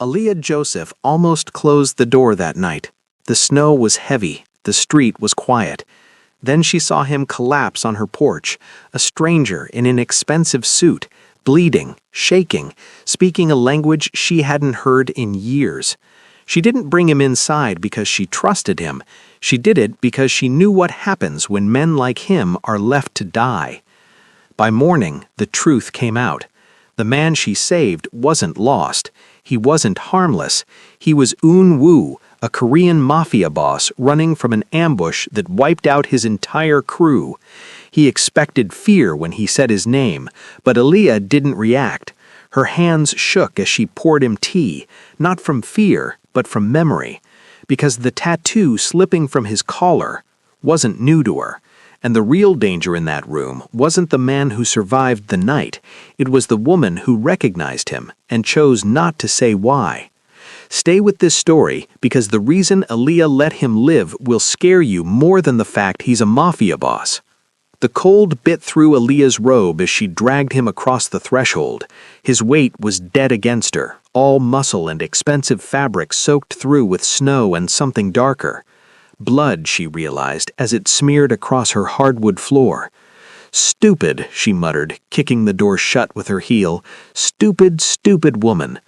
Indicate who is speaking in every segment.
Speaker 1: Aaliyah Joseph almost closed the door that night. The snow was heavy, the street was quiet. Then she saw him collapse on her porch, a stranger in an expensive suit, bleeding, shaking, speaking a language she hadn't heard in years. She didn't bring him inside because she trusted him. She did it because she knew what happens when men like him are left to die. By morning, the truth came out. The man she saved wasn't lost. He wasn't harmless. He was Eun Woo, a Korean Mafia boss running from an ambush that wiped out his entire crew. He expected fear when he said his name, but Aaliyah didn't react. Her hands shook as she poured him tea, not from fear, but from memory, because the tattoo slipping from his collar wasn't new to her. And the real danger in that room wasn't the man who survived the night. It was the woman who recognized him and chose not to say why. Stay with this story because the reason Aaliyah let him live will scare you more than the fact he's a mafia boss. The cold bit through Aaliyah's robe as she dragged him across the threshold. His weight was dead against her, all muscle and expensive fabric soaked through with snow and something darker. Blood, she realized, as it smeared across her hardwood floor. "Stupid," she muttered, kicking the door shut with her heel. "Stupid, stupid woman."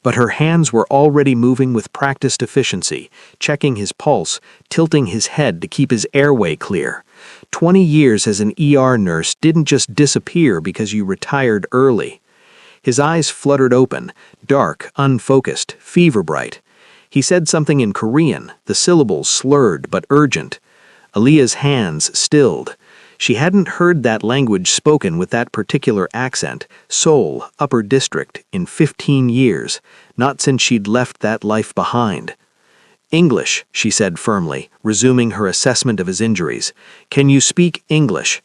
Speaker 1: But her hands were already moving with practiced efficiency, checking his pulse, tilting his head to keep his airway clear. 20 years as an ER nurse didn't just disappear because you retired early. His eyes fluttered open, dark, unfocused, fever-bright. He said something in Korean, the syllables slurred but urgent. Aaliyah's hands stilled. She hadn't heard that language spoken with that particular accent, Seoul, Upper District, in 15 years, not since she'd left that life behind. "English," she said firmly, resuming her assessment of his injuries. "Can you speak English?"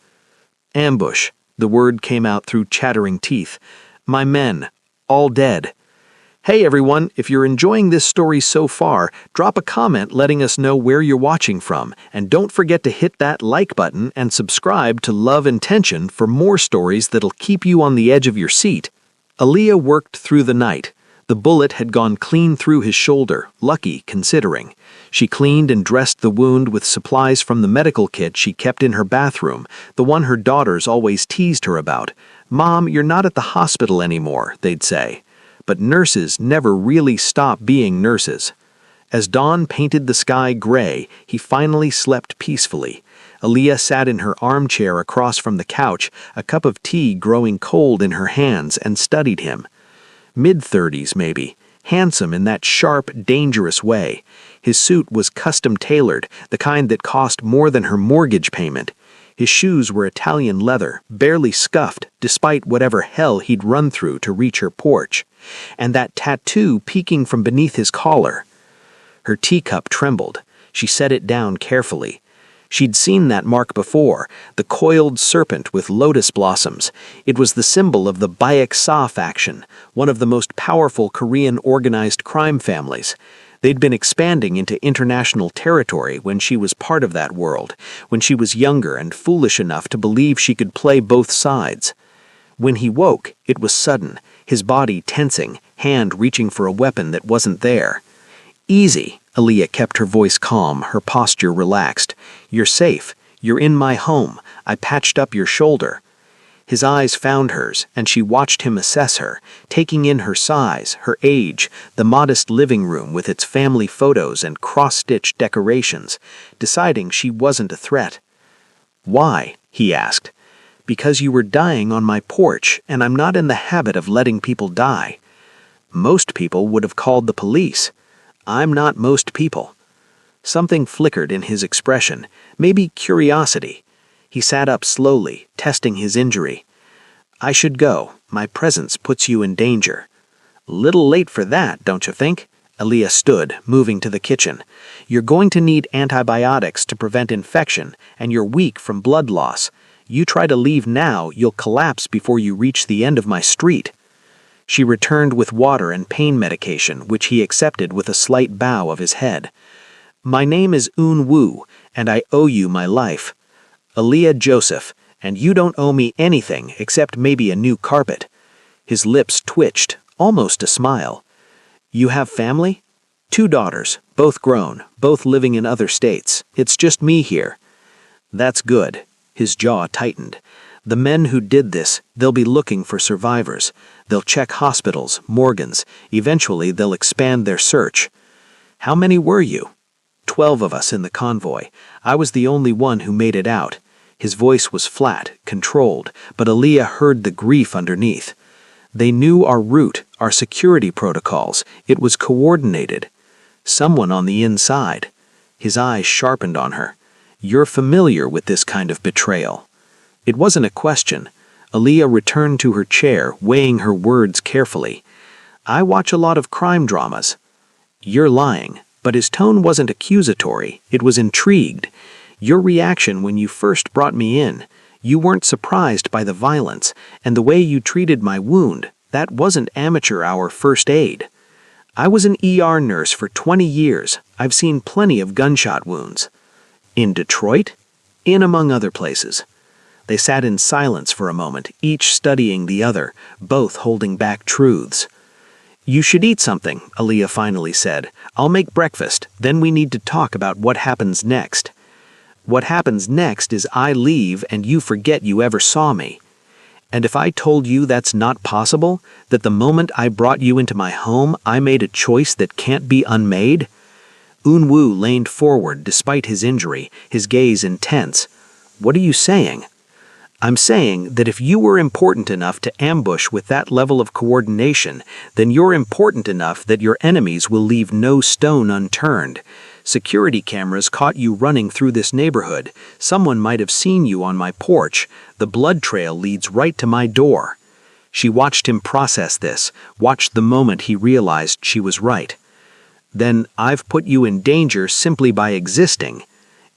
Speaker 1: "Ambush," the word came out through chattering teeth. "My men, all dead." Hey everyone, if you're enjoying this story so far, drop a comment letting us know where you're watching from, and don't forget to hit that like button and subscribe to Love and Tension for more stories that'll keep you on the edge of your seat. Aaliyah worked through the night. The bullet had gone clean through his shoulder, lucky considering. She cleaned and dressed the wound with supplies from the medical kit she kept in her bathroom, the one her daughters always teased her about. "Mom, you're not at the hospital anymore," they'd say. But nurses never really stop being nurses. As dawn painted the sky gray, he finally slept peacefully. Aaliyah sat in her armchair across from the couch, a cup of tea growing cold in her hands, and studied him. Mid-30s maybe, handsome in that sharp, dangerous way. His suit was custom-tailored, the kind that cost more than her mortgage payment. His shoes were Italian leather, barely scuffed, despite whatever hell he'd run through to reach her porch. And that tattoo peeking from beneath his collar. Her teacup trembled. She set it down carefully. She'd seen that mark before, the coiled serpent with lotus blossoms. It was the symbol of the Baek Sa faction, one of the most powerful Korean organized crime families. They'd been expanding into international territory when she was part of that world, when she was younger and foolish enough to believe she could play both sides. When he woke, it was sudden, his body tensing, hand reaching for a weapon that wasn't there. "Easy," Aaliyah kept her voice calm, her posture relaxed. "You're safe. You're in my home. I patched up your shoulder." His eyes found hers, and she watched him assess her, taking in her size, her age, the modest living room with its family photos and cross-stitched decorations, deciding she wasn't a threat. "Why?" he asked. "Because you were dying on my porch, and I'm not in the habit of letting people die. Most people would have called the police. I'm not most people." Something flickered in his expression, maybe curiosity. He sat up slowly, testing his injury. "I should go. My presence puts you in danger." "Little late for that, don't you think?" Aaliyah stood, moving to the kitchen. "You're going to need antibiotics to prevent infection, and you're weak from blood loss. You try to leave now, you'll collapse before you reach the end of my street." She returned with water and pain medication, which he accepted with a slight bow of his head. "My name is Eun Woo, and I owe you my life. Aaliyah Joseph, and you don't owe me anything except maybe a new carpet." His lips twitched, almost a smile. You have family? 2 daughters, both grown, both living in other states. It's just me here. That's good. His jaw tightened. The men who did this, they'll be looking for survivors. They'll check hospitals, morgues. Eventually, they'll expand their search. How many were you? 12 of us in the convoy. I was the only one who made it out. His voice was flat, controlled, but Aaliyah heard the grief underneath. They knew our route, our security protocols. It was coordinated. Someone on the inside. His eyes sharpened on her. You're familiar with this kind of betrayal. It wasn't a question. Aaliyah returned to her chair, weighing her words carefully. I watch a lot of crime dramas. You're lying, but his tone wasn't accusatory. It was intrigued. Your reaction when you first brought me in, you weren't surprised by the violence, and the way you treated my wound, that wasn't amateur hour first aid. I was an ER nurse for 20 years. I've seen plenty of gunshot wounds. In Detroit? In among other places. They sat in silence for a moment, each studying the other, both holding back truths. You should eat something, Aaliyah finally said. I'll make breakfast, then we need to talk about what happens next. What happens next is I leave and you forget you ever saw me. And if I told you that's not possible, that the moment I brought you into my home, I made a choice that can't be unmade? Eun-woo leaned forward despite his injury, his gaze intense. What are you saying? I'm saying that if you were important enough to ambush with that level of coordination, then you're important enough that your enemies will leave no stone unturned. Security cameras caught you running through this neighborhood. Someone might have seen you on my porch. The blood trail leads right to my door. She watched him process this, watched the moment he realized she was right. Then I've put you in danger simply by existing.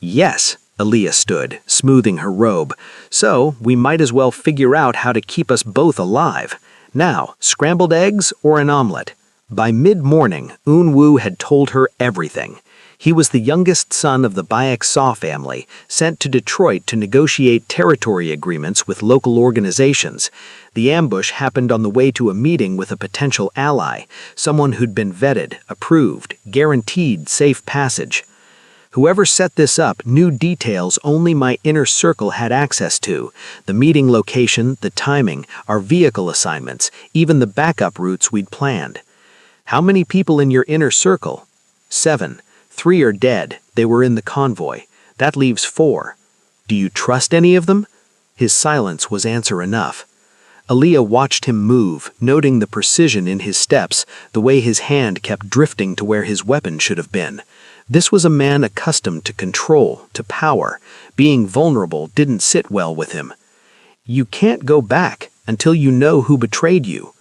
Speaker 1: Yes, Aaliyah stood, smoothing her robe. So we might as well figure out how to keep us both alive. Now, scrambled eggs or an omelet? By mid-morning, Eun-woo had told her everything. He was the youngest son of the Baek-saw family, sent to Detroit to negotiate territory agreements with local organizations. The ambush happened on the way to a meeting with a potential ally, someone who'd been vetted, approved, guaranteed safe passage. Whoever set this up knew details only my inner circle had access to: the meeting location, the timing, our vehicle assignments, even the backup routes we'd planned. How many people in your inner circle? 7. 3 are dead. They were in the convoy. That leaves 4. Do you trust any of them? His silence was answer enough. Aaliyah watched him move, noting the precision in his steps, the way his hand kept drifting to where his weapon should have been. This was a man accustomed to control, to power. Being vulnerable didn't sit well with him. You can't go back until you know who betrayed you.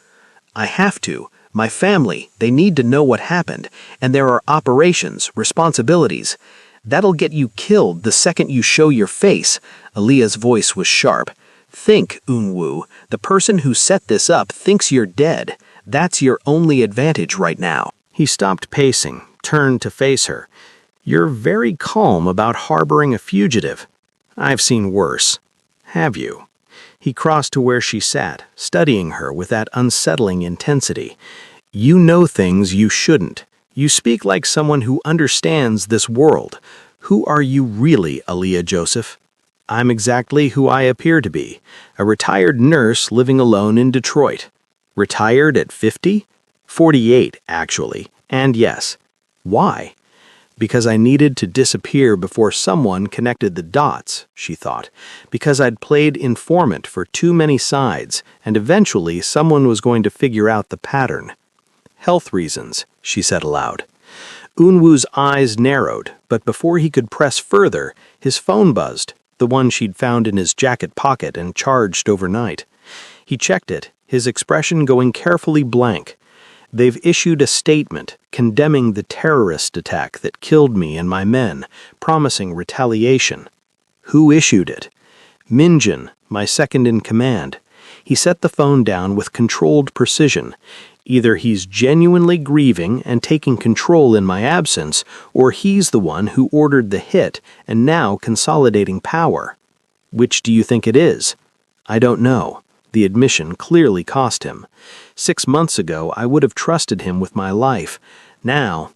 Speaker 1: I have to. My family, they need to know what happened, and there are operations, responsibilities. That'll get you killed the second you show your face. Aaliyah's voice was sharp. Think, Eun-woo, the person who set this up thinks you're dead. That's your only advantage right now. He stopped pacing, turned to face her. You're very calm about harboring a fugitive. I've seen worse. Have you? He crossed to where she sat, studying her with that unsettling intensity. You know things you shouldn't. You speak like someone who understands this world. Who are you really, Aaliyah Joseph? I'm exactly who I appear to be, a retired nurse living alone in Detroit. Retired at 50? 48, actually. And yes. Why? Because I needed to disappear before someone connected the dots, she thought. Because I'd played informant for too many sides, and eventually someone was going to figure out the pattern. Health reasons, she said aloud. Eun-woo's eyes narrowed, but before he could press further, his phone buzzed, the one she'd found in his jacket pocket and charged overnight. He checked it, his expression going carefully blank. They've issued a statement condemning the terrorist attack that killed me and my men, promising retaliation. Who issued it? Minjin, my second in command. He set the phone down with controlled precision. Either he's genuinely grieving and taking control in my absence, or he's the one who ordered the hit and now consolidating power. Which do you think it is? I don't know. The admission clearly cost him. 6 months ago, I would have trusted him with my life. Now,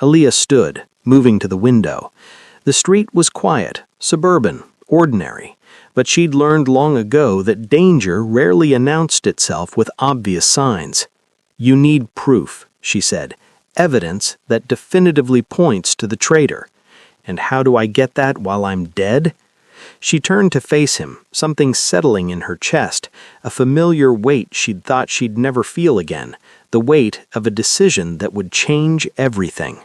Speaker 1: Aaliyah stood, moving to the window. The street was quiet, suburban, ordinary, but she'd learned long ago that danger rarely announced itself with obvious signs. "You need proof," she said, "evidence that definitively points to the traitor. And how do I get that while I'm dead?" She turned to face him, something settling in her chest, a familiar weight she'd thought she'd never feel again, the weight of a decision that would change everything.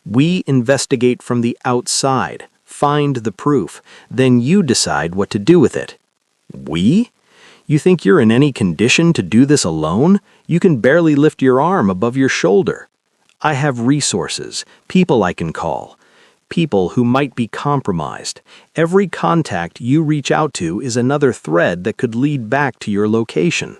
Speaker 1: "We investigate from the outside, find the proof, then you decide what to do with it." "We? You think you're in any condition to do this alone? You can barely lift your arm above your shoulder." "I have resources, people I can call. People who might be compromised. Every contact you reach out to is another thread that could lead back to your location."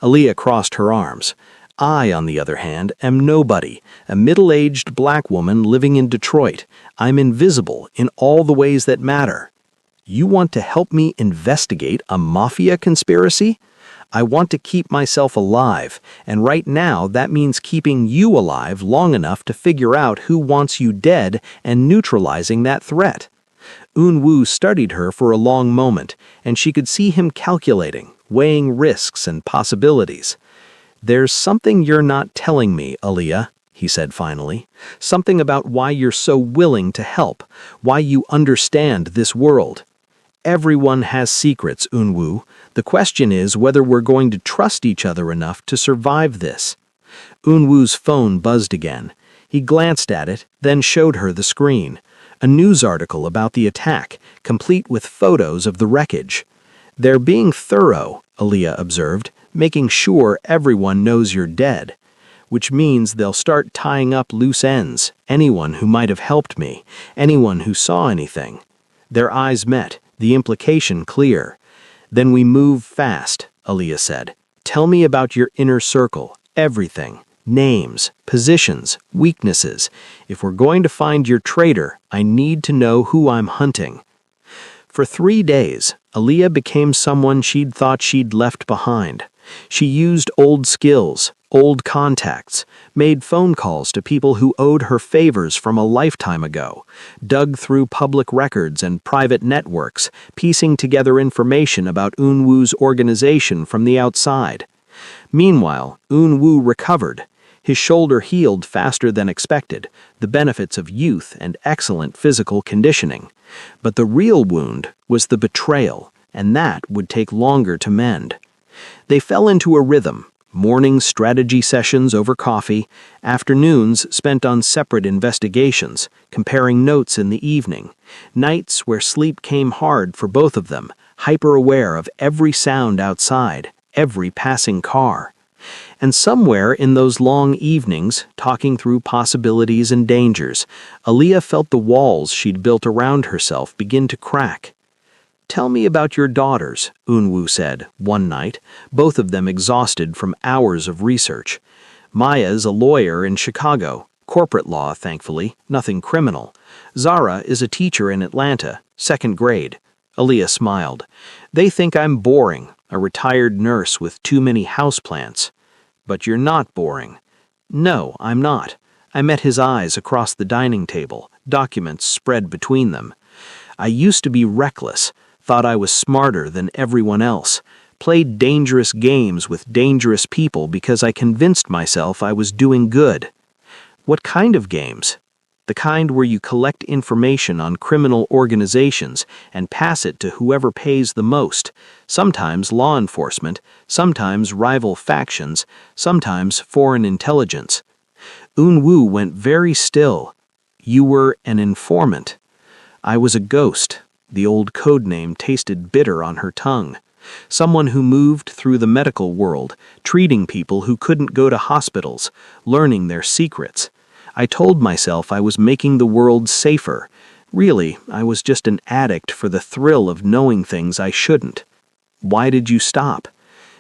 Speaker 1: Aaliyah crossed her arms. "I, on the other hand, am nobody, a middle-aged black woman living in Detroit. I'm invisible in all the ways that matter." "You want to help me investigate a mafia conspiracy?" "I want to keep myself alive, and right now that means keeping you alive long enough to figure out who wants you dead and neutralizing that threat." Eun-woo studied her for a long moment, and she could see him calculating, weighing risks and possibilities. "There's something you're not telling me, Aaliyah," he said finally. "Something about why you're so willing to help, why you understand this world." "Everyone has secrets, Eun-woo. The question is whether we're going to trust each other enough to survive this." Eun-woo's phone buzzed again. He glanced at it, then showed her the screen. A news article about the attack, complete with photos of the wreckage. "They're being thorough," Aaliyah observed, "making sure everyone knows you're dead. Which means they'll start tying up loose ends, anyone who might have helped me, anyone who saw anything." Their eyes met, the implication clear. "Then we move fast," Aaliyah said. "Tell me about your inner circle, everything. Names, positions, weaknesses. If we're going to find your traitor, I need to know who I'm hunting." For 3 days, Aaliyah became someone she'd thought she'd left behind. She used old skills, old contacts, made phone calls to people who owed her favors from a lifetime ago, dug through public records and private networks, piecing together information about Eun-woo's organization from the outside. Meanwhile, Eun-woo recovered. His shoulder healed faster than expected, the benefits of youth and excellent physical conditioning. But the real wound was the betrayal, and that would take longer to mend. They fell into a rhythm, morning strategy sessions over coffee, afternoons spent on separate investigations, comparing notes in the evening, nights where sleep came hard for both of them, hyper-aware of every sound outside, every passing car. And somewhere in those long evenings, talking through possibilities and dangers, Aaliyah felt the walls she'd built around herself begin to crack. "Tell me about your daughters," Eun-woo said, one night, both of them exhausted from hours of research. "Maya's a lawyer in Chicago, corporate law, thankfully, nothing criminal. Zara is a teacher in Atlanta, 2nd grade. Aaliyah smiled. "They think I'm boring, a retired nurse with too many houseplants." "But you're not boring." "No, I'm not." I met his eyes across the dining table, documents spread between them. "I used to be reckless, thought I was smarter than everyone else, played dangerous games with dangerous people because I convinced myself I was doing good." "What kind of games?" "The kind where you collect information on criminal organizations and pass it to whoever pays the most, sometimes law enforcement, sometimes rival factions, sometimes foreign intelligence." Eun-woo went very still. "You were an informant." "I was a ghost." The old code name tasted bitter on her tongue. "Someone who moved through the medical world, treating people who couldn't go to hospitals, learning their secrets. I told myself I was making the world safer. Really, I was just an addict for the thrill of knowing things I shouldn't." "Why did you stop?"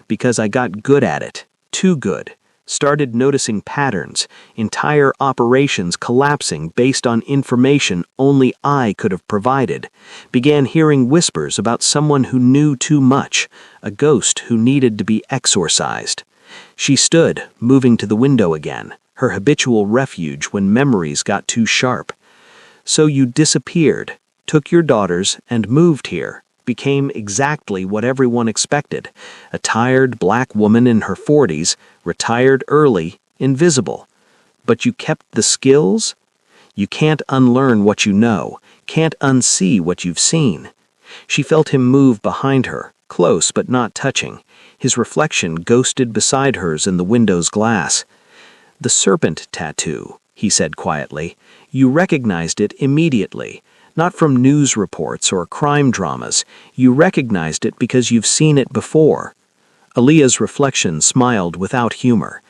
Speaker 1: "Because I got good at it. Too good. Started noticing patterns, entire operations collapsing based on information only I could have provided. Began hearing whispers about someone who knew too much, a ghost who needed to be exorcised. She stood, moving to the window again, her habitual refuge when memories got too sharp. So you disappeared, took your daughters, and moved here, became exactly what everyone expected, a tired black woman in her 40s, retired early, invisible. But you kept the skills? You can't unlearn what you know, can't unsee what you've seen. She felt him move behind her, close but not touching, his reflection ghosted beside hers in the window's glass. "The serpent tattoo," he said quietly. "You recognized it immediately. Not from news reports or crime dramas. You recognized it because you've seen it before." Aaliyah's reflection smiled without humor.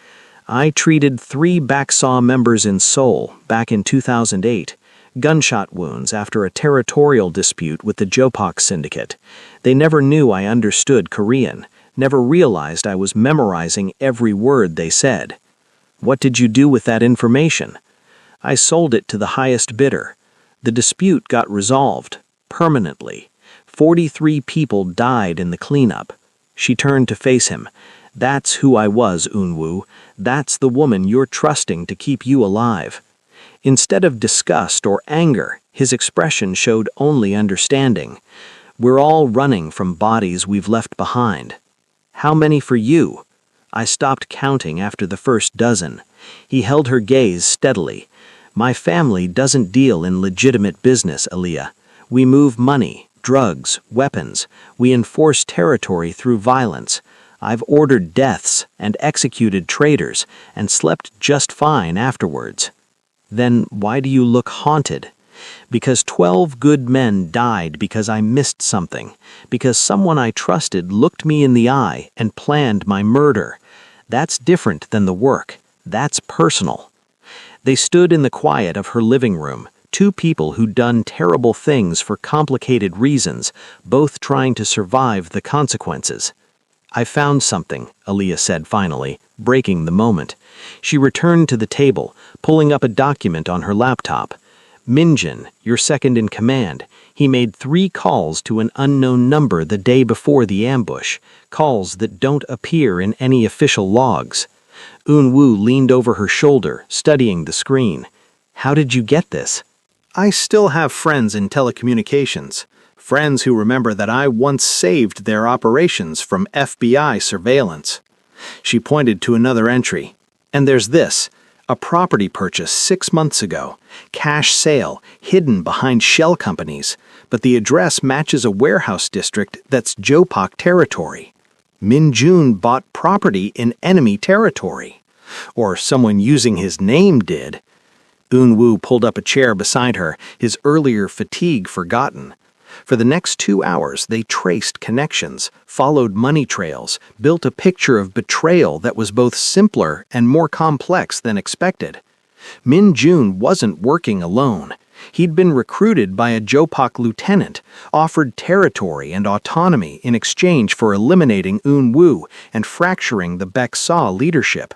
Speaker 1: "I treated 3 Backsaw members in Seoul back in 2008. Gunshot wounds after a territorial dispute with the Jopak syndicate. They never knew I understood Korean, never realized I was memorizing every word they said." "What did you do with that information?" "I sold it to the highest bidder. The dispute got resolved, permanently. 43 people died in the cleanup." She turned to face him. "That's who I was, Eun-woo. That's the woman you're trusting to keep you alive." Instead of disgust or anger, his expression showed only understanding. "We're all running from bodies we've left behind." "How many for you?" "I stopped counting after the first dozen." He held her gaze steadily. "My family doesn't deal in legitimate business, Aaliyah. We move money, drugs, weapons. We enforce territory through violence. I've ordered deaths and executed traitors and slept just fine afterwards." "Then why do you look haunted?" "Because 12 good men died because I missed something, because someone I trusted looked me in the eye and planned my murder. That's different than the work. That's personal." They stood in the quiet of her living room, 2 people who'd done terrible things for complicated reasons, both trying to survive the consequences. "I found something," Aaliyah said finally, breaking the moment. She returned to the table, pulling up a document on her laptop. "Minjin, your second in command, he made 3 calls to an unknown number the day before the ambush, calls that don't appear in any official logs." Eun-woo leaned over her shoulder, studying the screen. "How did you get this?" "I still have friends in telecommunications. Friends who remember that I once saved their operations from FBI surveillance." She pointed to another entry. "And there's this. A property purchase 6 months ago. Cash sale, hidden behind shell companies. But the address matches a warehouse district that's Jopak territory. Min Jun bought property in enemy territory. Or someone using his name did." Eun-woo pulled up a chair beside her, his earlier fatigue forgotten. For the next 2 hours, they traced connections, followed money trails, built a picture of betrayal that was both simpler and more complex than expected. Min Jun wasn't working alone. He'd been recruited by a Jopak lieutenant, offered territory and autonomy in exchange for eliminating Eun-woo and fracturing the Baeksaw leadership.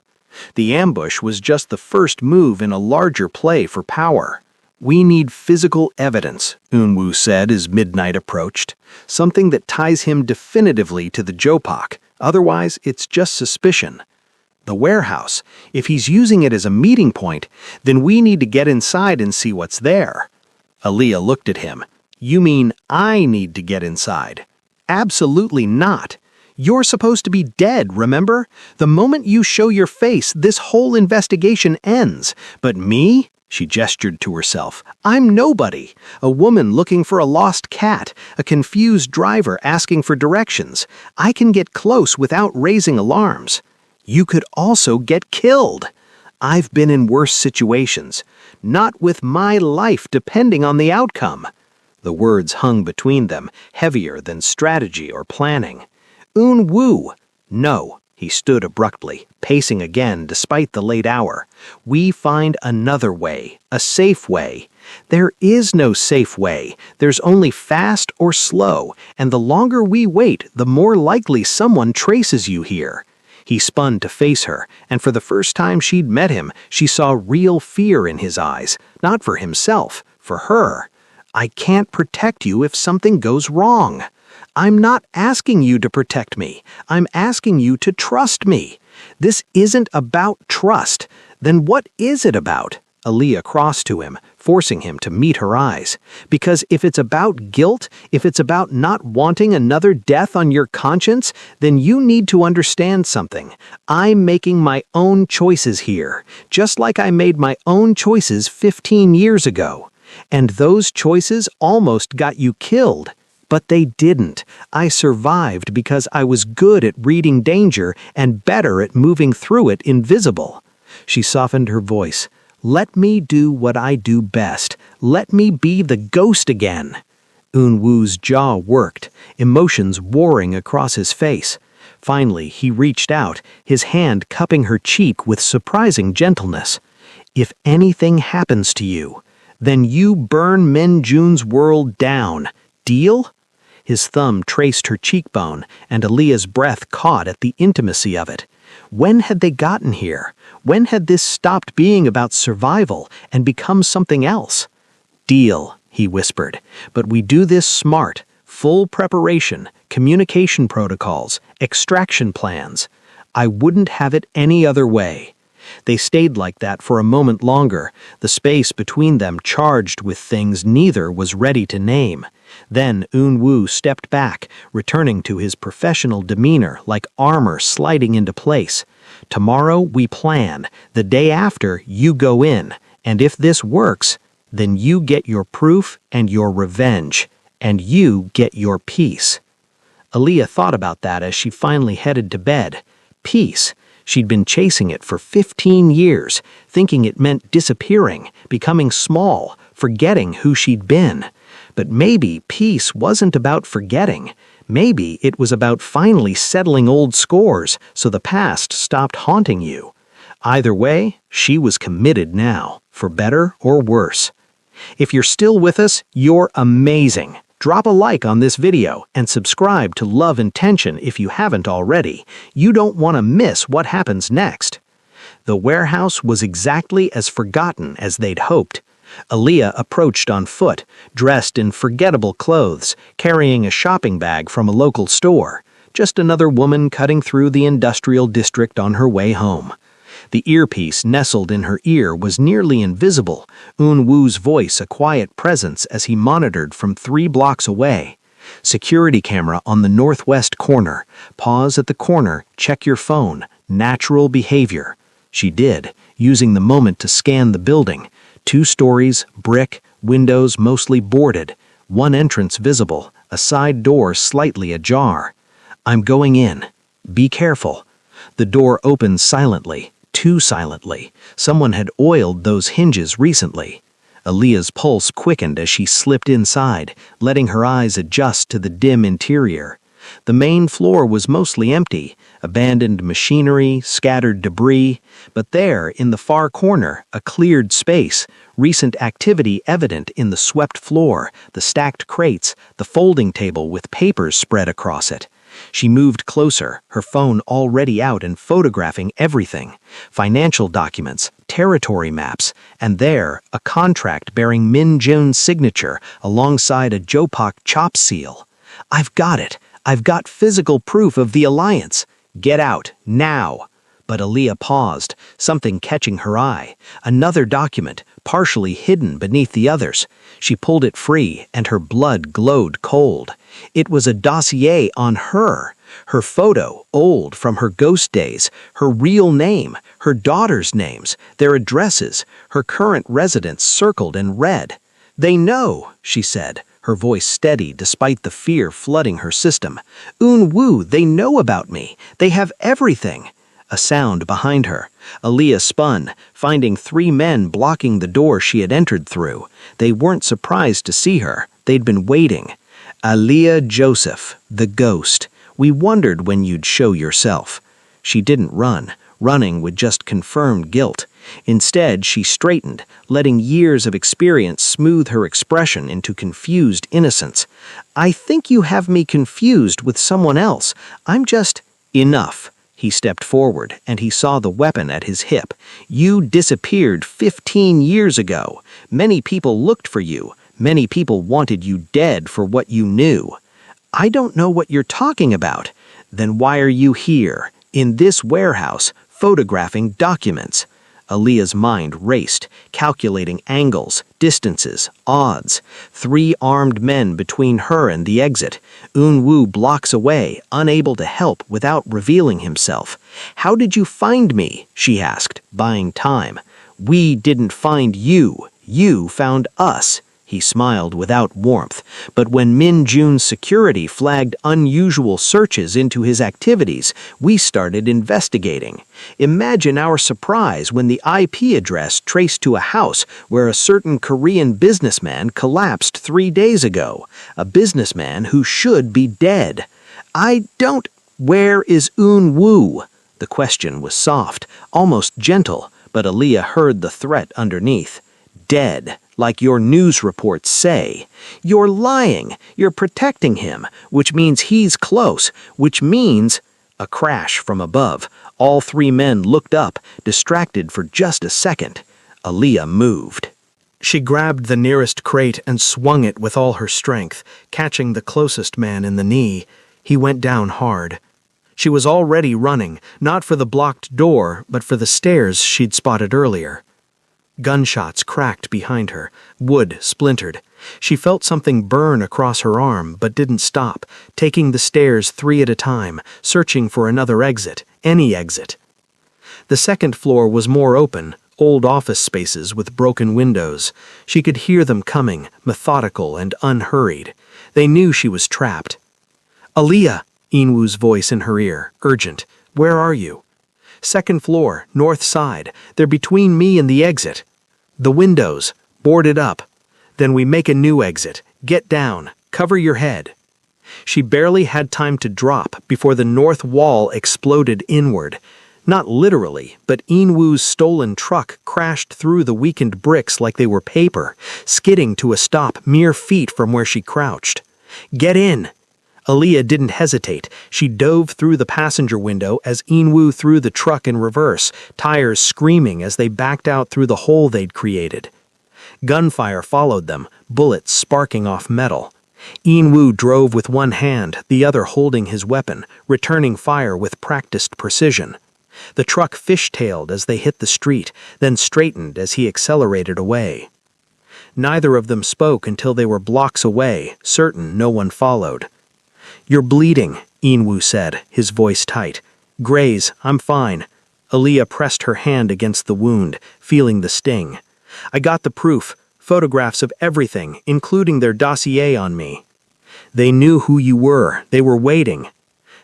Speaker 1: The ambush was just the first move in a larger play for power. "We need physical evidence," Eun-woo said as midnight approached. "Something that ties him definitively to the Jopak. Otherwise, it's just suspicion." "The warehouse. If he's using it as a meeting point, then we need to get inside and see what's there." Aaliyah looked at him. "You mean I need to get inside?" "Absolutely not. You're supposed to be dead, remember? The moment you show your face, this whole investigation ends. But me?" She gestured to herself. "I'm nobody. A woman looking for a lost cat, a confused driver asking for directions. I can get close without raising alarms. You could also get killed. I've been in worse situations, not with my life depending on the outcome." The words hung between them, heavier than strategy or planning. "Eun-woo." "No." He stood abruptly, pacing again despite the late hour. "We find another way, a safe way." "There is no safe way. There's only fast or slow, and the longer we wait, the more likely someone traces you here." He spun to face her, and for the first time she'd met him, she saw real fear in his eyes, not for himself, for her. "I can't protect you if something goes wrong." I'm not asking you to protect me. I'm asking you to trust me. This isn't about trust. Then what is it about? Aaliyah crossed to him, forcing him to meet her eyes. Because if it's about guilt, if it's about not wanting another death on your conscience, then you need to understand something. I'm making my own choices here, just like I made my own choices 15 years ago. And those choices almost got you killed. But they didn't. I survived because I was good at reading danger and better at moving through it invisible. She softened her voice. Let me do what I do best. Let me be the ghost again. Eun-woo's jaw worked, emotions warring across his face. Finally, he reached out, his hand cupping her cheek with surprising gentleness. If anything happens to you, then you burn Min-jun's world down. Deal? His thumb traced her cheekbone, and Aaliyah's breath caught at the intimacy of it. When had they gotten here? When had this stopped being about survival and become something else? Deal, he whispered, but we do this smart, full preparation, communication protocols, extraction plans. I wouldn't have it any other way. They stayed like that for a moment longer, the space between them charged with things neither was ready to name. Then Eun-woo stepped back, returning to his professional demeanor like armor sliding into place. Tomorrow we plan, the day after you go in, and if this works, then you get your proof and your revenge, and you get your peace. Aaliyah thought about that as she finally headed to bed. Peace. She'd been chasing it for 15 years, thinking it meant disappearing, becoming small, forgetting who she'd been. But maybe peace wasn't about forgetting. Maybe it was about finally settling old scores so the past stopped haunting you. Either way, she was committed now, for better or worse. If you're still with us, you're amazing. Drop a like on this video and subscribe to Love and Tension if you haven't already. You don't want to miss what happens next. The warehouse was exactly as forgotten as they'd hoped. Aaliyah approached on foot, dressed in forgettable clothes, carrying a shopping bag from a local store. Just another woman cutting through the industrial district on her way home. The earpiece nestled in her ear was nearly invisible, Eun-woo's voice a quiet presence as he monitored from 3 blocks away. Security camera on the northwest corner. Pause at the corner, check your phone. Natural behavior. She did, using the moment to scan the building. 2 stories, brick, windows mostly boarded. 1 entrance visible, a side door slightly ajar. I'm going in. Be careful. The door opened silently. Too silently. Someone had oiled those hinges recently. Aaliyah's pulse quickened as she slipped inside, letting her eyes adjust to the dim interior. The main floor was mostly empty, abandoned machinery, scattered debris, but there, in the far corner, a cleared space, recent activity evident in the swept floor, the stacked crates, the folding table with papers spread across it. She moved closer, her phone already out and photographing everything. Financial documents, territory maps, and there, a contract bearing Min-jun's signature alongside a Jopak chop seal. I've got it. I've got physical proof of the alliance. Get out, now. But Aaliyah paused, something catching her eye. Another document, partially hidden beneath the others. She pulled it free, and her blood glowed cold. It was a dossier on her. Her photo, old from her ghost days, her real name, her daughters' names, their addresses, her current residence circled in red. They know, she said, her voice steady despite the fear flooding her system. Eun-woo, they know about me. They have everything. A sound behind her. Aaliyah spun, finding 3 men blocking the door she had entered through. They weren't surprised to see her. They'd been waiting. Aaliyah Joseph, the ghost. We wondered when you'd show yourself. She didn't run. Running would just confirm guilt. Instead, she straightened, letting years of experience smooth her expression into confused innocence. I think you have me confused with someone else. I'm just... Enough. He stepped forward, and he saw the weapon at his hip. You disappeared 15 years ago. Many people looked for you. Many people wanted you dead for what you knew. I don't know what you're talking about. Then why are you here, in this warehouse, photographing documents? Aaliyah's mind raced, calculating angles, distances, odds. 3 armed men between her and the exit. Eun-woo blocks away, unable to help without revealing himself. How did you find me? She asked, buying time. We didn't find you. You found us. He smiled without warmth, but when Min Jun's security flagged unusual searches into his activities, we started investigating. Imagine our surprise when the IP address traced to a house where a certain Korean businessman collapsed 3 days ago, a businessman who should be dead. Where is Eun-woo? The question was soft, almost gentle, but Aaliyah heard the threat underneath. Dead. Like your news reports say. You're lying. You're protecting him, which means he's close, which means... A crash from above. All 3 men looked up, distracted for just a second. Aaliyah moved. She grabbed the nearest crate and swung it with all her strength, catching the closest man in the knee. He went down hard. She was already running, not for the blocked door, but for the stairs she'd spotted earlier. Gunshots cracked behind her. Wood splintered. She felt something burn across her arm, but didn't stop, taking the stairs 3 at a time, searching for another exit, any exit. The second floor was more open, old office spaces with broken windows. She could hear them coming, methodical and unhurried. They knew she was trapped. Aaliyah, Eun-woo's voice in her ear, urgent. Where are you? Second floor, north side. They're between me and the exit. The windows, boarded up. Then we make a new exit. Get down. Cover your head. She barely had time to drop before the north wall exploded inward. Not literally, but Eun-woo's stolen truck crashed through the weakened bricks like they were paper, skidding to a stop mere feet from where she crouched. Get in! Aaliyah didn't hesitate. She dove through the passenger window as Eun-woo threw the truck in reverse, tires screaming as they backed out through the hole they'd created. Gunfire followed them, bullets sparking off metal. Eun-woo drove with one hand, the other holding his weapon, returning fire with practiced precision. The truck fishtailed as they hit the street, then straightened as he accelerated away. Neither of them spoke until they were blocks away, certain no one followed. You're bleeding, Eun-woo said, his voice tight. Graze, I'm fine. Aaliyah pressed her hand against the wound, feeling the sting. I got the proof, photographs of everything, including their dossier on me. They knew who you were. They were waiting.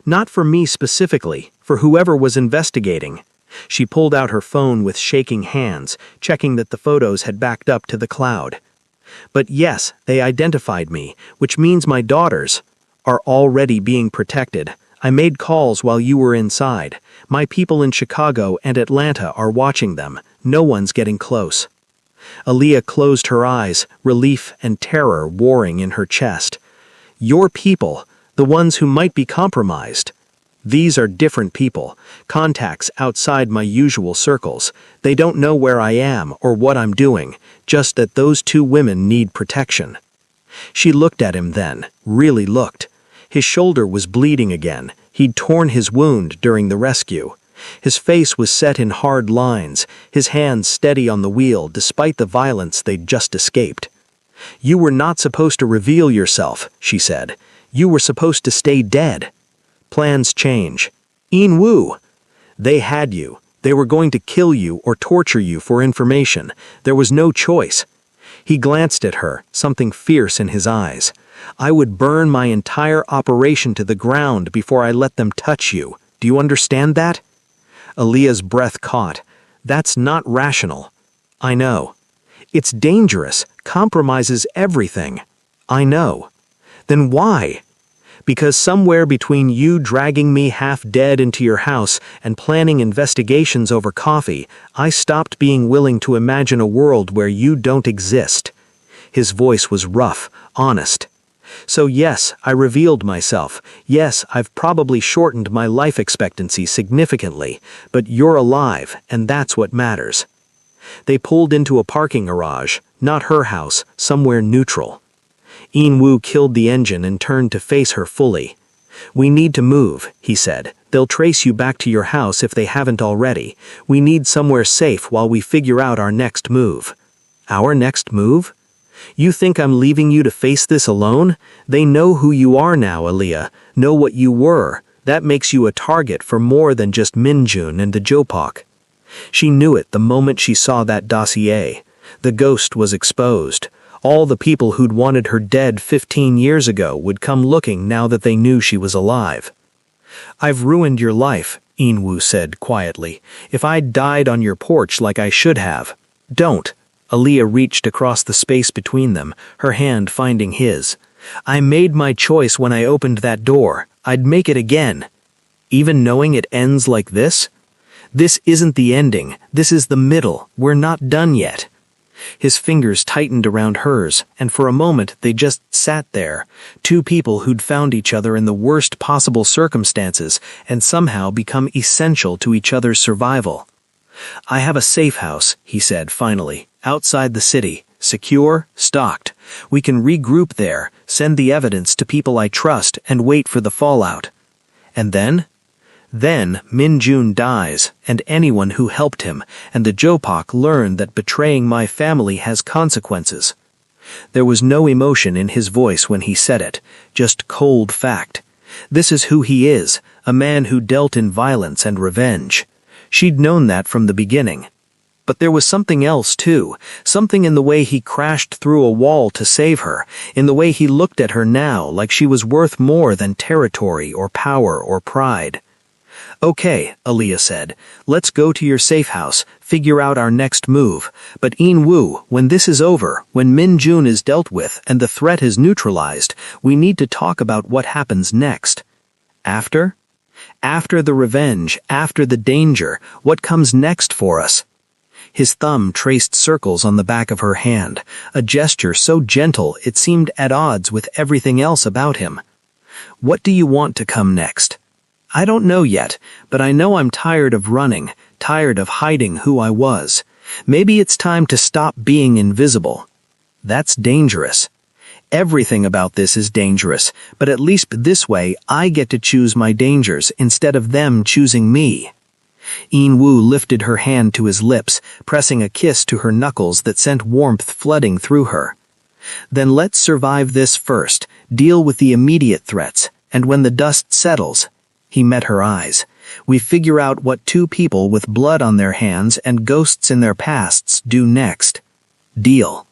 Speaker 1: Not for me specifically, for whoever was investigating. She pulled out her phone with shaking hands, checking that the photos had backed up to the cloud. But yes, they identified me, which means my daughters are already being protected. I made calls while you were inside. My people in Chicago and Atlanta are watching them. No one's getting close. Aaliyah closed her eyes, relief and terror warring in her chest. Your people, the ones who might be compromised. These are different people, contacts outside my usual circles. They don't know where I am or what I'm doing, just that those 2 women need protection. She looked at him then, really looked. His shoulder was bleeding again. He'd torn his wound during the rescue. His face was set in hard lines, his hands steady on the wheel despite the violence they'd just escaped. You were not supposed to reveal yourself, she said. You were supposed to stay dead. Plans change. Eun-woo! They had you. They were going to kill you or torture you for information. There was no choice. He glanced at her, something fierce in his eyes. I would burn my entire operation to the ground before I let them touch you. Do you understand that? Aaliyah's breath caught. That's not rational. I know. It's dangerous, compromises everything. I know. Then why? Because somewhere between you dragging me half dead into your house and planning investigations over coffee, I stopped being willing to imagine a world where you don't exist. His voice was rough, honest. So yes, I revealed myself. Yes, I've probably shortened my life expectancy significantly, but you're alive, and that's what matters. They pulled into a parking garage, not her house, somewhere neutral. Wu killed the engine and turned to face her fully. "We need to move," he said. "They'll trace you back to your house if they haven't already. We need somewhere safe while we figure out our next move." "Our next move? You think I'm leaving you to face this alone? They know who you are now, Aaliyah, know what you were. That makes you a target for more than just Minjun and the Jopok." She knew it the moment she saw that dossier. The ghost was exposed. All the people who'd wanted her dead 15 years ago would come looking now that they knew she was alive. "I've ruined your life," Wu said quietly. "If I'd died on your porch like I should have." "Don't." Aaliyah reached across the space between them, her hand finding his. "I made my choice when I opened that door. I'd make it again." "Even knowing it ends like this?" "This isn't the ending. This is the middle. We're not done yet." His fingers tightened around hers, and for a moment they just sat there, two people who'd found each other in the worst possible circumstances and somehow become essential to each other's survival. "I have a safe house," he said finally, "outside the city, secure, stocked. We can regroup there, send the evidence to people I trust, and wait for the fallout." "And then?" "Then Minjun dies, and anyone who helped him, and the Jopok learn that betraying my family has consequences." There was no emotion in his voice when he said it, just cold fact. This is who he is, a man who dealt in violence and revenge. She'd known that from the beginning. But there was something else too, something in the way he crashed through a wall to save her, in the way he looked at her now like she was worth more than territory or power or pride. "Okay," Aaliyah said, "let's go to your safe house, figure out our next move. But Wu, when this is over, when Minjun is dealt with and the threat is neutralized, we need to talk about what happens next." "After?" "After the revenge, after the danger, what comes next for us?" His thumb traced circles on the back of her hand, a gesture so gentle it seemed at odds with everything else about him. "What do you want to come next?" "I don't know yet, but I know I'm tired of running, tired of hiding who I was. Maybe it's time to stop being invisible." "That's dangerous." "Everything about this is dangerous, but at least this way I get to choose my dangers instead of them choosing me." Wu lifted her hand to his lips, pressing a kiss to her knuckles that sent warmth flooding through her. "Then let's survive this first, deal with the immediate threats, and when the dust settles—" He met her eyes. "We figure out what two people with blood on their hands and ghosts in their pasts do next. Deal."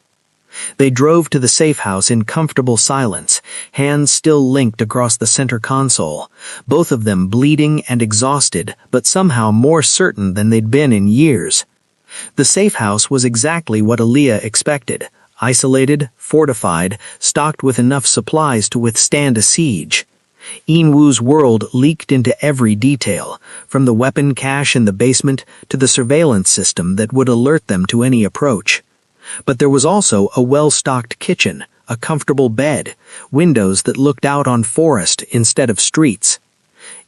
Speaker 1: They drove to the safe house in comfortable silence, hands still linked across the center console, both of them bleeding and exhausted, but somehow more certain than they'd been in years. The safe house was exactly what Aaliyah expected, isolated, fortified, stocked with enough supplies to withstand a siege. Wu's world leaked into every detail, from the weapon cache in the basement to the surveillance system that would alert them to any approach. But there was also a well-stocked kitchen, a comfortable bed, windows that looked out on forest instead of streets.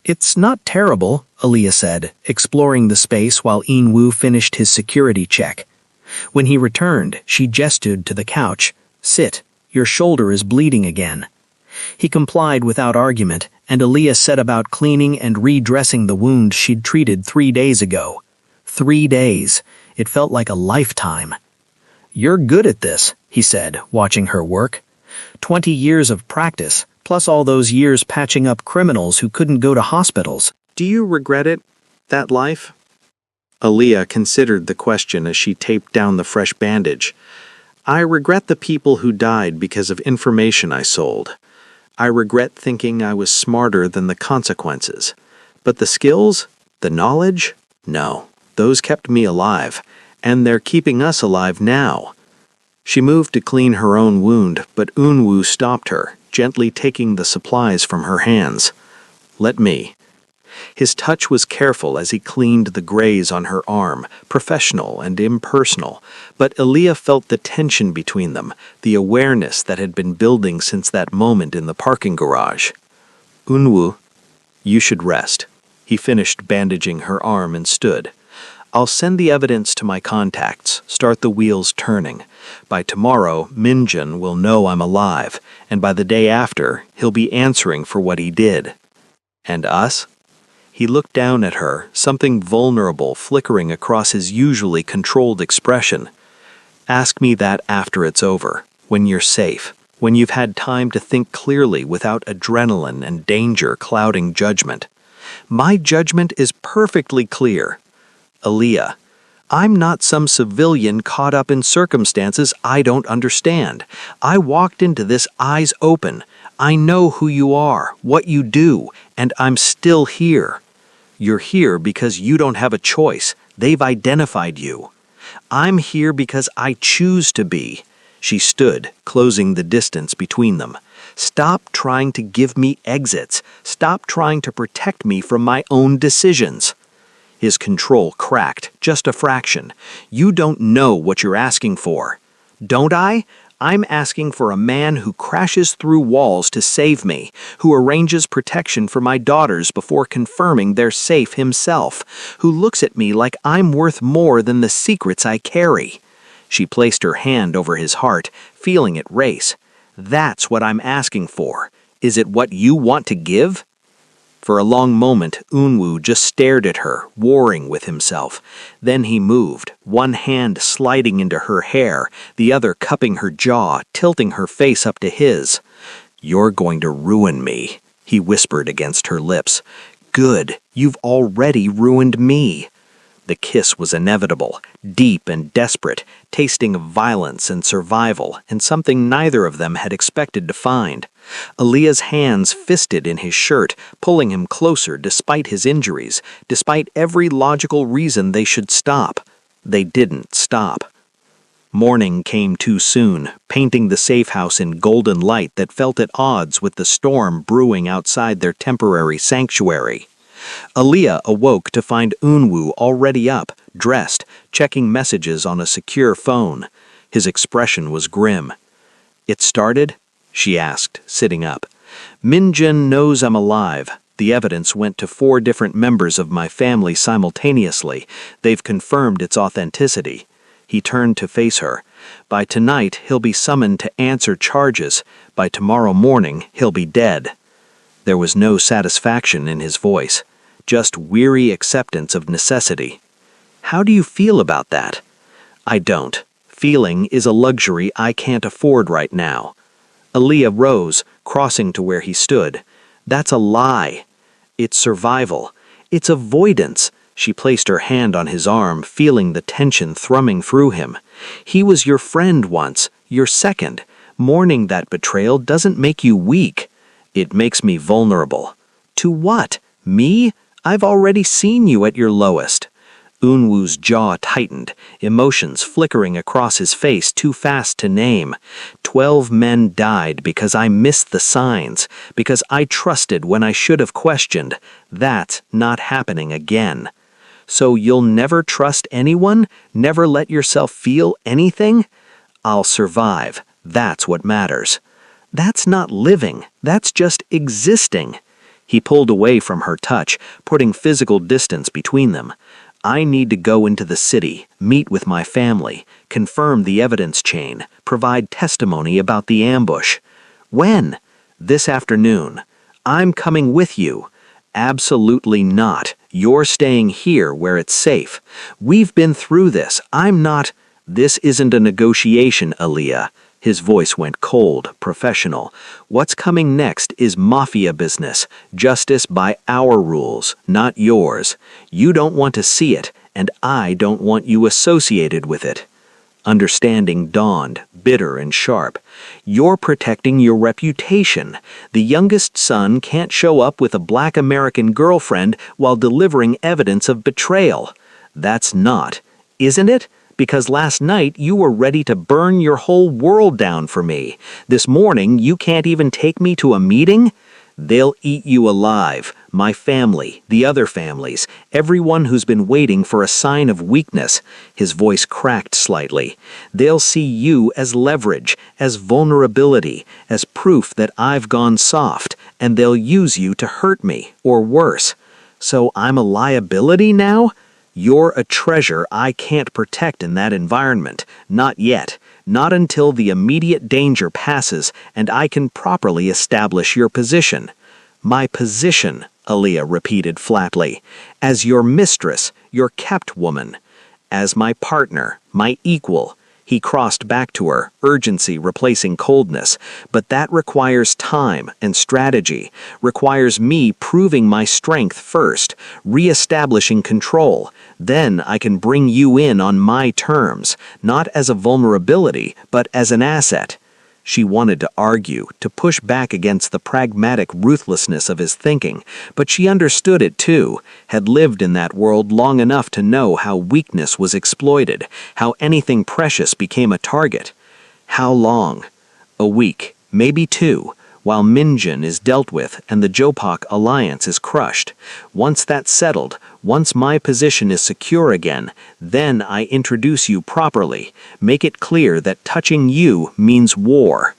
Speaker 1: "It's not terrible," Aaliyah said, exploring the space while Wu finished his security check. When he returned, she gestured to the couch. "Sit, your shoulder is bleeding again." He complied without argument, and Aaliyah set about cleaning and redressing the wound she'd treated 3 days ago. 3 days. It felt like a lifetime. "You're good at this," he said, watching her work. 20 years of practice, plus all those years patching up criminals who couldn't go to hospitals. "Do you regret it? That life?" Aaliyah considered the question as she taped down the fresh bandage. "I regret the people who died because of information I sold. I regret thinking I was smarter than the consequences. But the skills, the knowledge, no, those kept me alive, and they're keeping us alive now." She moved to clean her own wound, but Wu stopped her, gently taking the supplies from her hands. "Let me." His touch was careful as he cleaned the graze on her arm, professional and impersonal, but Aaliyah felt the tension between them, the awareness that had been building since that moment in the parking garage. "Wu, you should rest." He finished bandaging her arm and stood. I'll send the evidence to my contacts, start the wheels turning. By tomorrow, Minjun will know I'm alive, and by the day after, he'll be answering for what he did. And us? He looked down at her, something vulnerable flickering across his usually controlled expression. Ask me that after it's over, when you're safe, when you've had time to think clearly without adrenaline and danger clouding judgment. My judgment is perfectly clear. Aaliyah, I'm not some civilian caught up in circumstances I don't understand. I walked into this eyes open. I know who you are, what you do, and I'm still here. You're here because you don't have a choice. They've identified you. I'm here because I choose to be. She stood, closing the distance between them. Stop trying to give me exits. Stop trying to protect me from my own decisions. His control cracked, just a fraction. You don't know what you're asking for. Don't I? I'm asking for a man who crashes through walls to save me, who arranges protection for my daughters before confirming they're safe himself, who looks at me like I'm worth more than the secrets I carry. She placed her hand over his heart, feeling it race. That's what I'm asking for. Is it what you want to give? For a long moment, Unwoo just stared at her, warring with himself. Then he moved, one hand sliding into her hair, the other cupping her jaw, tilting her face up to his. You're going to ruin me, he whispered against her lips. Good, you've already ruined me. The kiss was inevitable, deep and desperate, tasting of violence and survival, and something neither of them had expected to find. Aaliyah's hands fisted in his shirt, pulling him closer despite his injuries, despite every logical reason they should stop. They didn't stop. Morning came too soon, painting the safe house in golden light that felt at odds with the storm brewing outside their temporary sanctuary. Aaliyah awoke to find Unwoo already up, dressed, checking messages on a secure phone. His expression was grim. It started? She asked, sitting up. Minjun knows I'm alive. The evidence went to 4 different members of my family simultaneously. They've confirmed its authenticity. He turned to face her. By tonight, he'll be summoned to answer charges. By tomorrow morning, he'll be dead. There was no satisfaction in his voice, just weary acceptance of necessity. How do you feel about that? I don't. Feeling is a luxury I can't afford right now. Aaliyah rose, crossing to where he stood. That's a lie. It's survival. It's avoidance. She placed her hand on his arm, feeling the tension thrumming through him. He was your friend once, your second. Mourning that betrayal doesn't make you weak. It makes me vulnerable. To what? Me? I've already seen you at your lowest. Unwoo's jaw tightened, emotions flickering across his face too fast to name. 12 men died because I missed the signs, because I trusted when I should have questioned. That's not happening again. So you'll never trust anyone? Never let yourself feel anything? I'll survive. That's what matters. That's not living. That's just existing. He pulled away from her touch, putting physical distance between them. I need to go into the city, meet with my family, confirm the evidence chain, provide testimony about the ambush. When? This afternoon. I'm coming with you. Absolutely not. You're staying here where it's safe. We've been through this. I'm not. This isn't a negotiation, Aaliyah. His voice went cold, professional. What's coming next is Mafia business. Justice by our rules, not yours. You don't want to see it, and I don't want you associated with it. Understanding dawned, bitter and sharp. You're protecting your reputation. The youngest son can't show up with a black American girlfriend while delivering evidence of betrayal. That's not, isn't it? Because last night you were ready to burn your whole world down for me. This morning you can't even take me to a meeting? They'll eat you alive, my family, the other families, everyone who's been waiting for a sign of weakness. His voice cracked slightly. They'll see you as leverage, as vulnerability, as proof that I've gone soft, and they'll use you to hurt me, or worse. So I'm a liability now? You're a treasure I can't protect in that environment, not yet, not until the immediate danger passes and I can properly establish your position. My position, Aaliyah repeated flatly, as your mistress, your kept woman, as my partner, my equal. He crossed back to her, urgency replacing coldness. But that requires time and strategy, requires me proving my strength first, re-establishing control. Then I can bring you in on my terms, not as a vulnerability, but as an asset. She wanted to argue, to push back against the pragmatic ruthlessness of his thinking, but she understood it too, had lived in that world long enough to know how weakness was exploited, how anything precious became a target. How long? A week, maybe two, while Minjin is dealt with and the Jopak alliance is crushed. Once that's settled, once my position is secure again, then I introduce you properly, make it clear that touching you means war.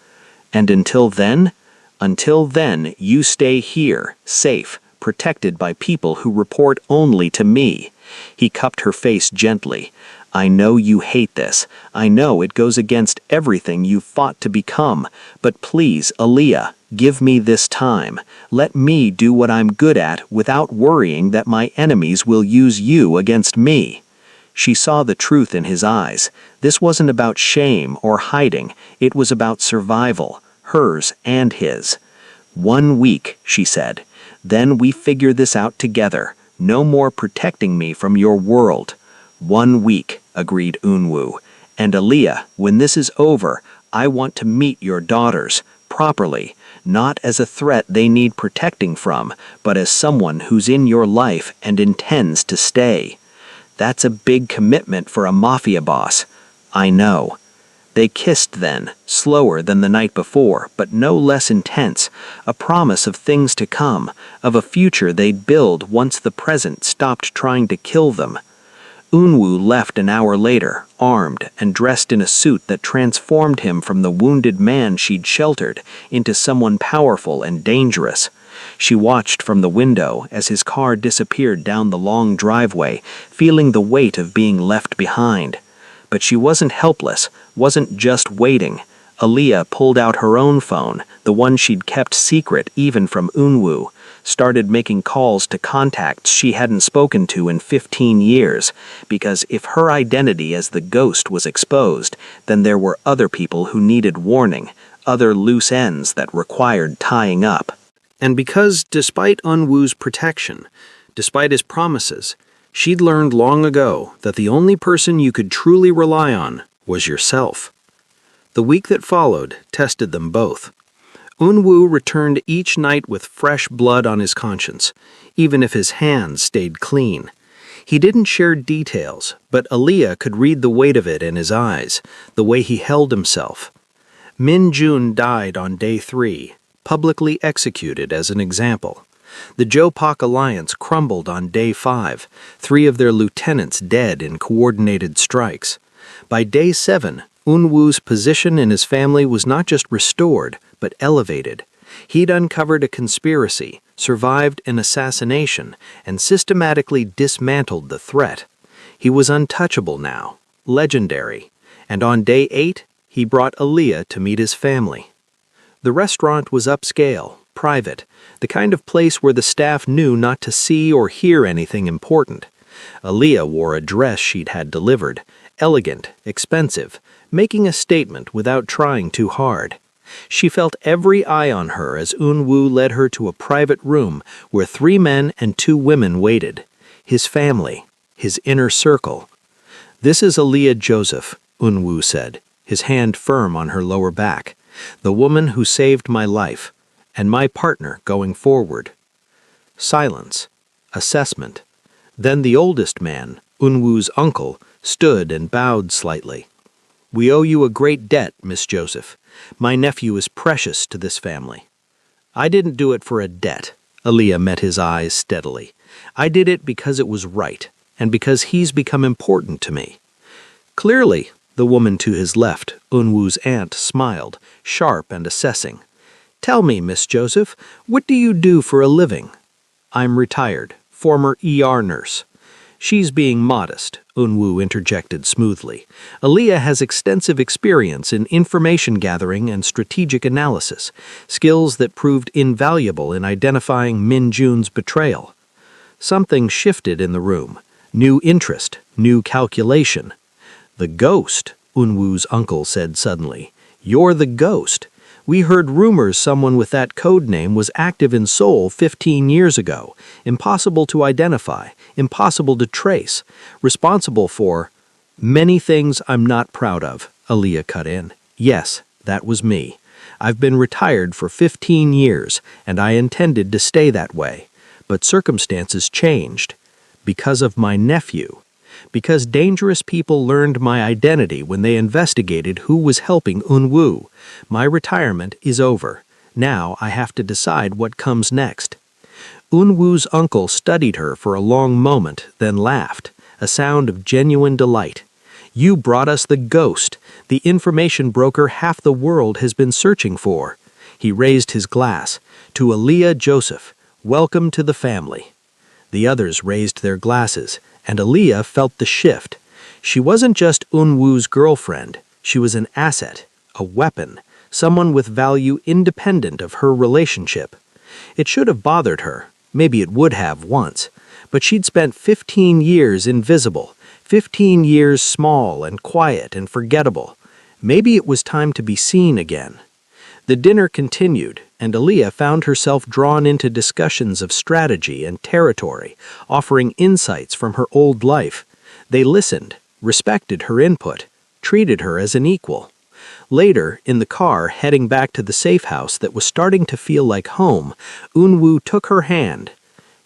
Speaker 1: And until then, you stay here, safe, protected by people who report only to me. He cupped her face gently. I know you hate this. I know it goes against everything you fought to become. But please, Aaliyah, give me this time. Let me do what I'm good at without worrying that my enemies will use you against me. She saw the truth in his eyes. This wasn't about shame or hiding. It was about survival, hers and his. 1 week, she said. Then we figure this out together. No more protecting me from your world. 1 week, agreed Unwoo. And Aaliyah, when this is over, I want to meet your daughters, properly, not as a threat they need protecting from, but as someone who's in your life and intends to stay. That's a big commitment for a Mafia boss. I know. They kissed then, slower than the night before, but no less intense, a promise of things to come, of a future they'd build once the present stopped trying to kill them. Unwoo left an hour later, armed and dressed in a suit that transformed him from the wounded man she'd sheltered into someone powerful and dangerous. She watched from the window as his car disappeared down the long driveway, feeling the weight of being left behind. But she wasn't helpless, wasn't just waiting. Aaliyah pulled out her own phone, the one she'd kept secret even from Unwoo, started making calls to contacts she hadn't spoken to in 15 years, because if her identity as the ghost was exposed, then there were other people who needed warning, other loose ends that required tying up. And because, despite Unwoo's protection, despite his promises, she'd learned long ago that the only person you could truly rely on was yourself. The week that followed tested them both. Unwoo returned each night with fresh blood on his conscience, even if his hands stayed clean. He didn't share details, but Aaliyah could read the weight of it in his eyes, the way he held himself. Min Jun died on day 3, publicly executed as an example. The Jopak alliance crumbled on day 5, 3 of their lieutenants dead in coordinated strikes. By day 7, Unwoo's position in his family was not just restored, but elevated. He'd uncovered a conspiracy, survived an assassination, and systematically dismantled the threat. He was untouchable now, legendary, and on day 8, he brought Aaliyah to meet his family. The restaurant was upscale, private, the kind of place where the staff knew not to see or hear anything important. Aaliyah wore a dress she'd had delivered, elegant, expensive, making a statement without trying too hard. She felt every eye on her as Unwoo led her to a private room where 3 men and 2 women waited. His family, his inner circle. This is Aaliyah Joseph, Unwoo said, his hand firm on her lower back. The woman who saved my life, and my partner going forward. Silence. Assessment. Then the oldest man, Unwoo's uncle, stood and bowed slightly. We owe you a great debt, Miss Joseph. My nephew is precious to this family. I didn't do it for a debt. Aaliyah met his eyes steadily. I did it because it was right, and because he's become important to me. Clearly, the woman to his left, Unwoo's aunt, smiled, sharp and assessing. Tell me, Miss Joseph, what do you do for a living? I'm retired, former ER nurse. She's being modest, Unwoo interjected smoothly. Aaliyah has extensive experience in information gathering and strategic analysis, skills that proved invaluable in identifying Min Jun's betrayal. Something shifted in the room. New interest, new calculation. "The ghost," Unwoo's uncle said suddenly. "You're the ghost. We heard rumors someone with that code name was active in Seoul 15 years ago. Impossible to identify, impossible to trace, responsible for many things I'm not proud of," Aaliyah cut in. "Yes, that was me. I've been retired for 15 years, and I intended to stay that way. But circumstances changed. Because of my nephew. Because dangerous people learned my identity when they investigated who was helping Unwoo. My retirement is over. Now I have to decide what comes next." Unwoo's uncle studied her for a long moment, then laughed, a sound of genuine delight. "You brought us the ghost, the information broker half the world has been searching for." He raised his glass. "To Aaliyah Joseph, welcome to the family." The others raised their glasses, and Aaliyah felt the shift. She wasn't just Unwoo's girlfriend. She was an asset, a weapon, someone with value independent of her relationship. It should have bothered her. Maybe it would have once. But she'd spent 15 years invisible, 15 years small and quiet and forgettable. Maybe it was time to be seen again. The dinner continued, and Aaliyah found herself drawn into discussions of strategy and territory, offering insights from her old life. They listened, respected her input, treated her as an equal. Later, in the car heading back to the safe house that was starting to feel like home, Unwoo took her hand.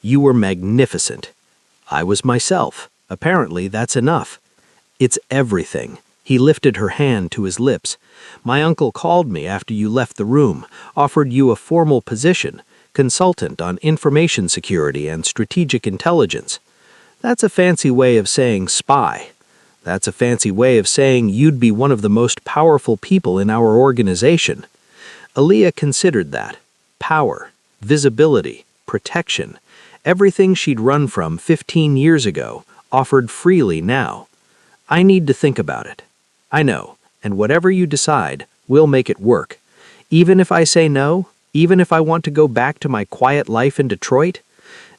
Speaker 1: "You were magnificent." "I was myself. Apparently that's enough." "It's everything." He lifted her hand to his lips. "My uncle called me after you left the room, offered you a formal position, consultant on information security and strategic intelligence. That's a fancy way of saying spy. That's a fancy way of saying you'd be one of the most powerful people in our organization." Aaliyah considered that. Power, visibility, protection, everything she'd run from 15 years ago, offered freely now. "I need to think about it." "I know, and whatever you decide, we'll make it work. Even if I say no, even if I want to go back to my quiet life in Detroit,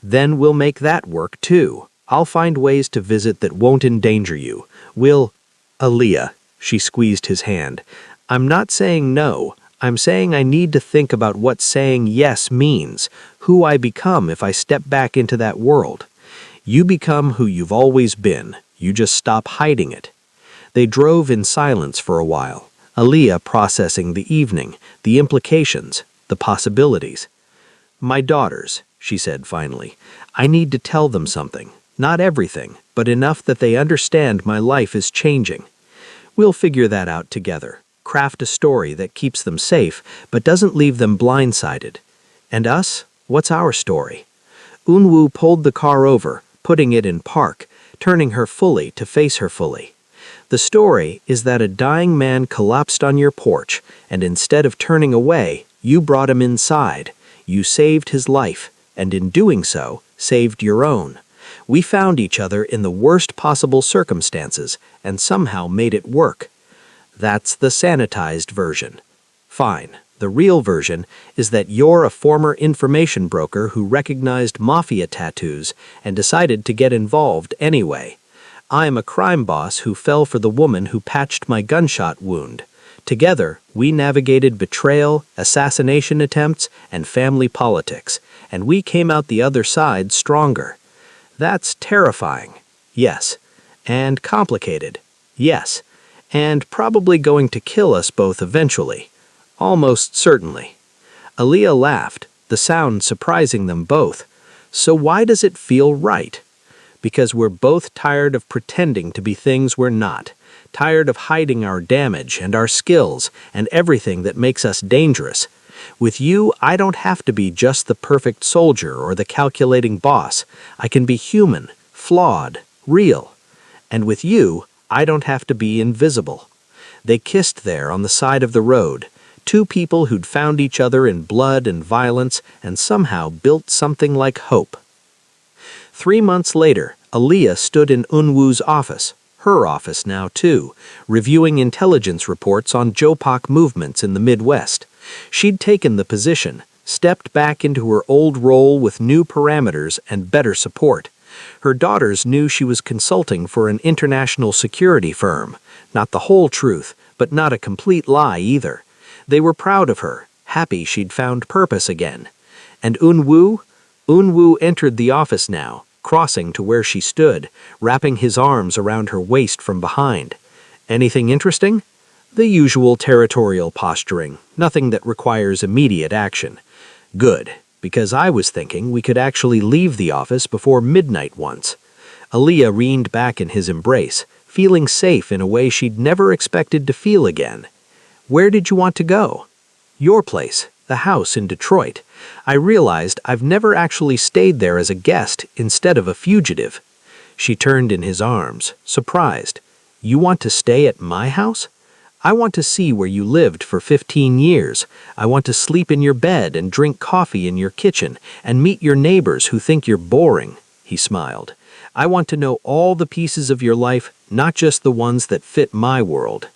Speaker 1: then we'll make that work too. I'll find ways to visit that won't endanger you. We'll—" "Aaliyah," she squeezed his hand, "I'm not saying no. I'm saying I need to think about what saying yes means, who I become if I step back into that world. You become who you've always been. You just stop hiding it." They drove in silence for a while, Aaliyah processing the evening, the implications, the possibilities. "My daughters," she said finally, "I need to tell them something. Not everything, but enough that they understand my life is changing. We'll figure that out together, craft a story that keeps them safe but doesn't leave them blindsided. And us? What's our story?" Unwoo pulled the car over, putting it in park, turning her fully to face her fully. "The story is that a dying man collapsed on your porch, and instead of turning away, you brought him inside. You saved his life, and in doing so, saved your own. We found each other in the worst possible circumstances, and somehow made it work. That's the sanitized version. Fine. The real version is that you're a former information broker who recognized Mafia tattoos and decided to get involved anyway. I'm a crime boss who fell for the woman who patched my gunshot wound. Together, we navigated betrayal, assassination attempts, and family politics, and we came out the other side stronger. That's terrifying, yes. And complicated, yes. And probably going to kill us both eventually. Almost certainly." Aaliyah laughed, the sound surprising them both. "So why does it feel right?" "Because we're both tired of pretending to be things we're not, tired of hiding our damage and our skills and everything that makes us dangerous. With you, I don't have to be just the perfect soldier or the calculating boss. I can be human, flawed, real. And with you, I don't have to be invisible." They kissed there on the side of the road, two people who'd found each other in blood and violence and somehow built something like hope. 3 months later, Aaliyah stood in Unwoo's office, her office now too, reviewing intelligence reports on Jopak movements in the Midwest. She'd taken the position, stepped back into her old role with new parameters and better support. Her daughters knew she was consulting for an international security firm. Not the whole truth, but not a complete lie either. They were proud of her, happy she'd found purpose again. And Unwoo? Unwoo entered the office now, crossing to where she stood, wrapping his arms around her waist from behind. Anything interesting? The usual territorial posturing, nothing that requires immediate action. Good, because I was thinking we could actually leave the office before midnight once. Aaliyah leaned back in his embrace, feeling safe in a way she'd never expected to feel again. Where did you want to go? Your place, the house in Detroit. I realized I've never actually stayed there as a guest instead of a fugitive. She turned in his arms, surprised. You want to stay at my house? I want to see where you lived for 15 years. I want to sleep in your bed and drink coffee in your kitchen and meet your neighbors who think you're boring, he smiled. I want to know all the pieces of your life, not just the ones that fit my world.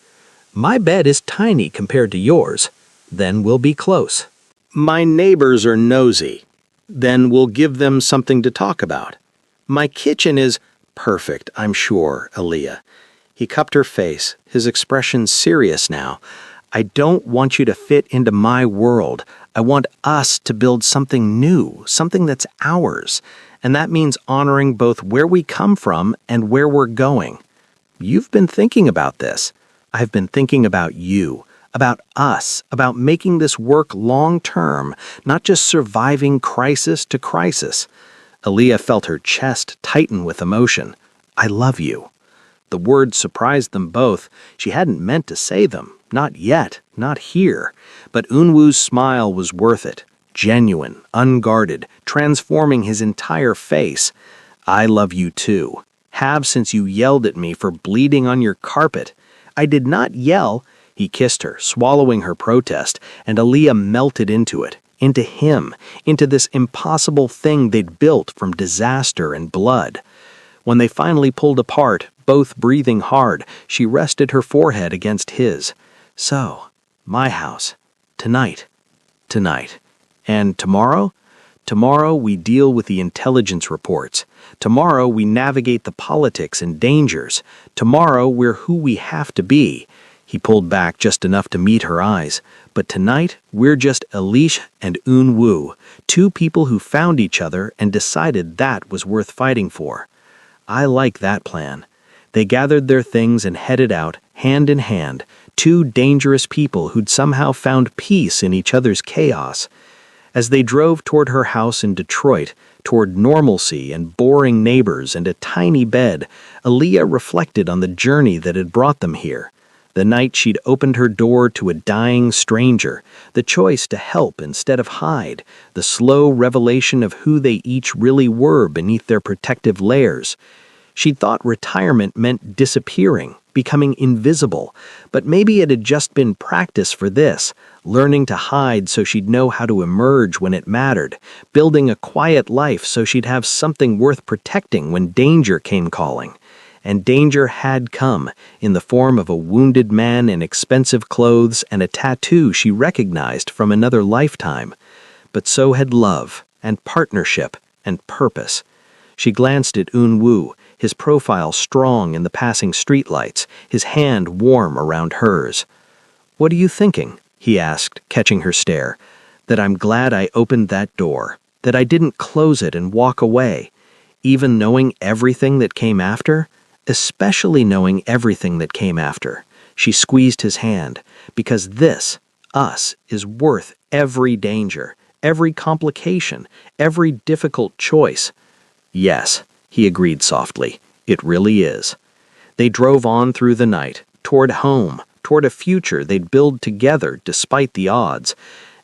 Speaker 1: My bed is tiny compared to yours. Then we'll be close. My neighbors are nosy. Then we'll give them something to talk about. My kitchen is perfect, I'm sure, Aaliyah. He cupped her face, his expression serious now. I don't want you to fit into my world. I want us to build something new, something that's ours. And that means honoring both where we come from and where we're going. You've been thinking about this. I've been thinking about you, about us, about making this work long-term, not just surviving crisis to crisis. Aaliyah felt her chest tighten with emotion. I love you. The words surprised them both. She hadn't meant to say them. Not yet. Not here. But Unwoo's smile was worth it. Genuine, unguarded, transforming his entire face. I love you too. Have since you yelled at me for bleeding on your carpet. I did not yell. He kissed her, swallowing her protest, and Aaliyah melted into it, into him, into this impossible thing they'd built from disaster and blood. When they finally pulled apart, both breathing hard, she rested her forehead against his. So, my house. Tonight. And tomorrow? Tomorrow we deal with the intelligence reports. Tomorrow we navigate the politics and dangers. Tomorrow we're who we have to be. He pulled back just enough to meet her eyes. But tonight we're just Elish and Unwoo, two people who found each other and decided that was worth fighting for. I like that plan. They gathered their things and headed out, hand in hand, two dangerous people who'd somehow found peace in each other's chaos. As they drove toward her house in Detroit, toward normalcy and boring neighbors and a tiny bed, Aaliyah reflected on the journey that had brought them here. The night she'd opened her door to a dying stranger, the choice to help instead of hide, the slow revelation of who they each really were beneath their protective layers. She'd thought retirement meant disappearing, becoming invisible, but maybe it had just been practice for this, learning to hide so she'd know how to emerge when it mattered, building a quiet life so she'd have something worth protecting when danger came calling. And danger had come, in the form of a wounded man in expensive clothes and a tattoo she recognized from another lifetime. But so had love, and partnership, and purpose. She glanced at Unwoo, his profile strong in the passing streetlights, his hand warm around hers. "What are you thinking?" he asked, catching her stare. "That I'm glad I opened that door, that I didn't close it and walk away, even knowing everything that came after?" Especially knowing everything that came after. She squeezed his hand, because this, us, is worth every danger, every complication, every difficult choice. Yes, he agreed softly, it really is. They drove on through the night, toward home, toward a future they'd build together despite the odds.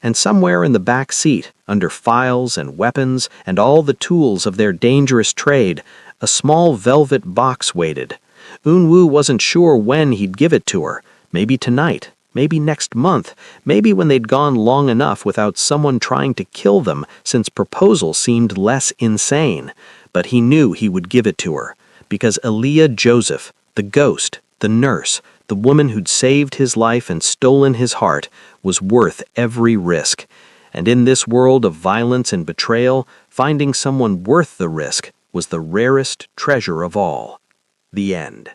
Speaker 1: And somewhere in the back seat, under files and weapons and all the tools of their dangerous trade, a small velvet box waited. Unwoo wasn't sure when he'd give it to her. Maybe tonight, maybe next month, maybe when they'd gone long enough without someone trying to kill them, since proposal seemed less insane. But he knew he would give it to her, because Aaliyah Joseph, the ghost, the nurse, the woman who'd saved his life and stolen his heart, was worth every risk. And in this world of violence and betrayal, finding someone worth the risk was the rarest treasure of all. The end.